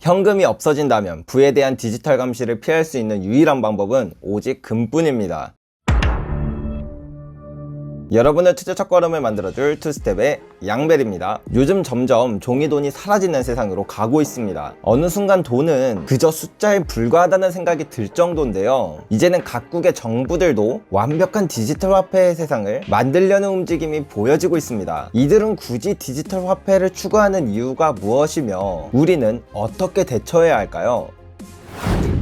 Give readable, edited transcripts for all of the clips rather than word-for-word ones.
현금이 없어진다면 부에 대한 디지털 감시를 피할 수 있는 유일한 방법은 오직 금뿐입니다. 여러분의 투자 첫걸음을 만들어줄 투스텝의 양벨입니다. 요즘 점점 종이돈이 사라지는 세상으로 가고 있습니다. 어느 순간 돈은 그저 숫자에 불과하다는 생각이 들 정도인데요. 이제는 각국의 정부들도 완벽한 디지털 화폐의 세상을 만들려는 움직임이 보여지고 있습니다. 이들은 굳이 디지털 화폐를 추구하는 이유가 무엇이며 우리는 어떻게 대처해야 할까요?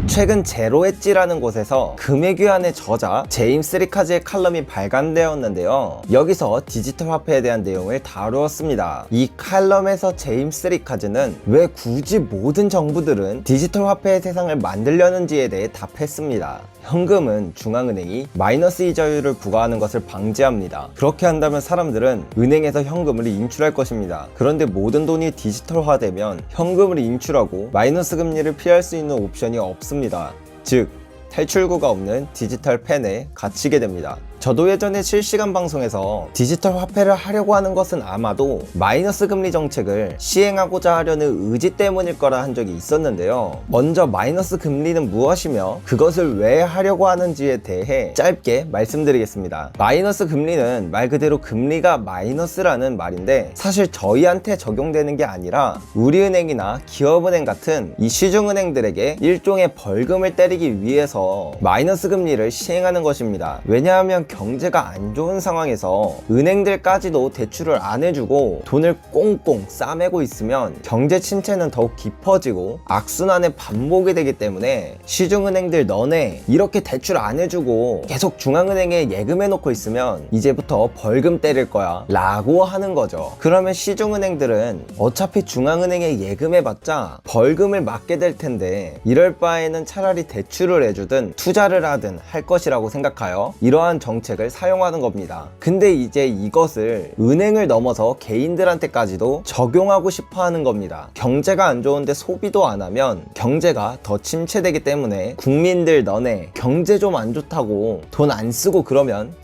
최근 제로엣지라는 곳에서 금액위안의 저자 제임스 리카즈의 칼럼이 발간되었는데요. 여기서 디지털 화폐에 대한 내용을 다루었습니다. 이 칼럼에서 제임스 리카즈는 왜 굳이 모든 정부들은 디지털 화폐의 세상을 만들려는지에 대해 답했습니다. 현금은 중앙은행이 마이너스 이자율을 부과하는 것을 방지합니다. 그렇게 한다면 사람들은 은행에서 현금을 인출할 것입니다. 그런데 모든 돈이 디지털화되면 현금을 인출하고 마이너스 금리를 피할 수 있는 옵션이 없습니다. 즉, 탈출구가 없는 디지털 펜에 갇히게 됩니다. 저도 예전에 실시간 방송에서 디지털 화폐를 하려고 하는 것은 아마도 마이너스 금리 정책을 시행하고자 하려는 의지 때문일 거라 한 적이 있었는데요. 먼저 마이너스 금리는 무엇이며 그것을 왜 하려고 하는지에 대해 짧게 말씀드리겠습니다. 마이너스 금리는 말 그대로 금리가 마이너스라는 말인데 사실 저희한테 적용되는 게 아니라 우리은행이나 기업은행 같은 이 시중은행들에게 일종의 벌금을 때리기 위해서 마이너스 금리를 시행하는 것입니다. 왜냐하면 경제가 안 좋은 상황에서 은행들까지도 대출을 안 해주고 돈을 꽁꽁 싸매고 있으면 경제 침체는 더욱 깊어지고 악순환의 반복이 되기 때문에 시중은행들 너네 이렇게 대출 안 해주고 계속 중앙은행에 예금해 놓고 있으면 이제부터 벌금 때릴 거야 라고 하는 거죠. 그러면 시중은행들은 어차피 중앙은행에 예금해봤자 벌금을 맞게 될 텐데 이럴 바에는 차라리 대출을 해주든 투자를 하든 할 것이라고 생각하여 이러한 정책을 사용하는 겁니다. 근데 이제 이것을 은행을 넘어서 개인들한테까지도 적용하고 싶어 하는 겁니다. 경제가 안 좋은데 소비도 안 하면 경제가 더 침체되기 때문에 국민들 너네 경제 좀 안 좋다고 돈 안 쓰고 그러면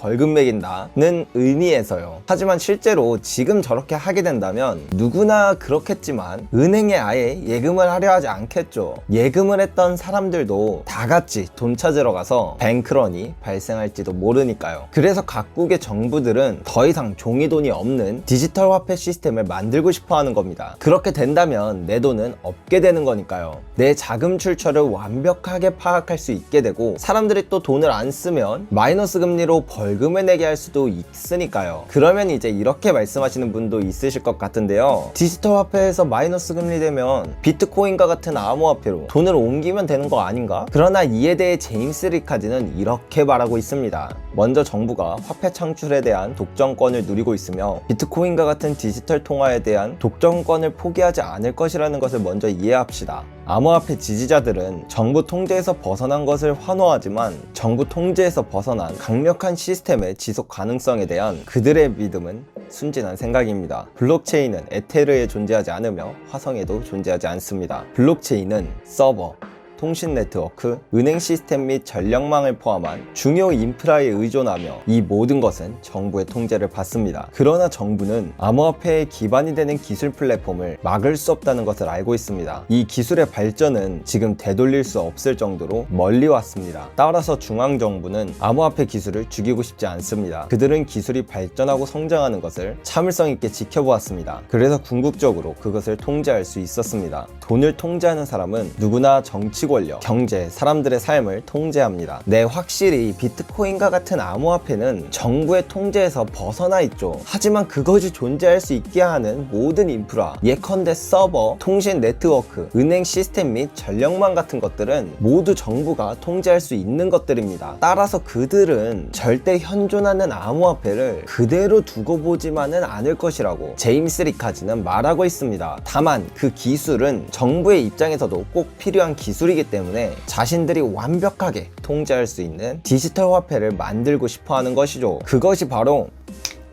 벌금 매긴다는 의미에서요. 하지만 실제로 지금 저렇게 하게 된다면 누구나 그렇겠지만 은행에 아예 예금을 하려 하지 않겠죠. 예금을 했던 사람들도 다 같이 돈 찾으러 가서 뱅크런이 발생할지도 모르니까요. 그래서 각국의 정부들은 더 이상 종이돈이 없는 디지털 화폐 시스템을 만들고 싶어 하는 겁니다. 그렇게 된다면 내 돈은 없게 되는 거니까요. 내 자금 출처를 완벽하게 파악할 수 있게 되고 사람들이 또 돈을 안 쓰면 마이너스 금리로 벌금을 내게 할 수도 있으니까요. 그러면 이제 이렇게 말씀하시는 분도 있으실 것 같은데요. 디지털 화폐에서 마이너스 금리 되면 비트코인과 같은 암호화폐로 돈을 옮기면 되는 거 아닌가? 그러나 이에 대해 제임스 리카즈는 이렇게 말하고 있습니다. 먼저 정부가 화폐 창출에 대한 독점권을 누리고 있으며 비트코인과 같은 디지털 통화에 대한 독점권을 포기하지 않을 것이라는 것을 먼저 이해합시다. 암호화폐 지지자들은 정부 통제에서 벗어난 것을 환호하지만 정부 통제에서 벗어난 강력한 시스템의 지속 가능성에 대한 그들의 믿음은 순진한 생각입니다. 블록체인은 에테르에 존재하지 않으며 화성에도 존재하지 않습니다. 블록체인은 서버, 통신 네트워크, 은행 시스템 및 전력망을 포함한 중요 인프라에 의존하며 이 모든 것은 정부의 통제를 받습니다. 그러나 정부는 암호화폐의 기반이 되는 기술 플랫폼을 막을 수 없다는 것을 알고 있습니다. 이 기술의 발전은 지금 되돌릴 수 없을 정도로 멀리 왔습니다. 따라서 중앙정부는 암호화폐 기술을 죽이고 싶지 않습니다. 그들은 기술이 발전하고 성장하는 것을 참을성 있게 지켜보았습니다. 그래서 궁극적으로 그것을 통제할 수 있었습니다. 돈을 통제하는 사람은 누구나 정치 권력, 경제, 사람들의 삶을 통제합니다. 네, 확실히 비트코인과 같은 암호화폐는 정부의 통제에서 벗어나 있죠. 하지만 그것이 존재할 수 있게 하는 모든 인프라, 예컨대 서버, 통신 네트워크, 은행 시스템 및 전력망 같은 것들은 모두 정부가 통제할 수 있는 것들입니다. 따라서 그들은 절대 현존하는 암호화폐를 그대로 두고 보지만은 않을 것이라고 제임스 리카즈는 말하고 있습니다. 다만 그 기술은 정부의 입장에서도 꼭 필요한 기술이기 때문에 자신들이 완벽하게 통제할 수 있는 디지털 화폐를 만들고 싶어 하는 것이죠. 그것이 바로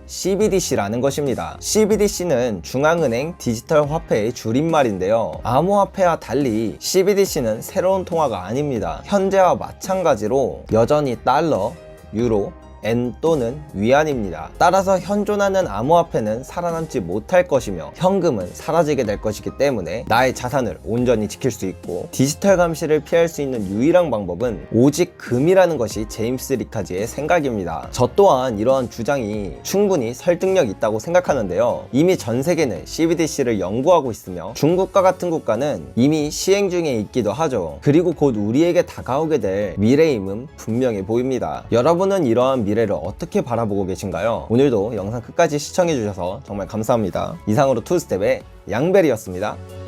CBDC라는 것입니다. CBDC는 중앙은행 디지털 화폐의 줄임말인데요. 암호화폐와 달리 CBDC는 새로운 통화가 아닙니다. 현재와 마찬가지로 여전히 달러, 유로, N 또는 위안입니다. 따라서 현존하는 암호화폐는 살아남지 못할 것이며 현금은 사라지게 될 것이기 때문에 나의 자산을 온전히 지킬 수 있고 디지털 감시를 피할 수 있는 유일한 방법은 오직 금이라는 것이 제임스 리카지의 생각입니다. 저 또한 이러한 주장이 충분히 설득력 있다고 생각하는데요. 이미 전 세계는 CBDC를 연구하고 있으며 중국과 같은 국가는 이미 시행 중에 있기도 하죠. 그리고 곧 우리에게 다가오게 될 미래임은 분명해 보입니다. 여러분은 이러한 미래를 어떻게 바라보고 계신가요? 오늘도 영상 끝까지 시청해주셔서 정말 감사합니다. 이상으로 투스텝의 양벨이었습니다.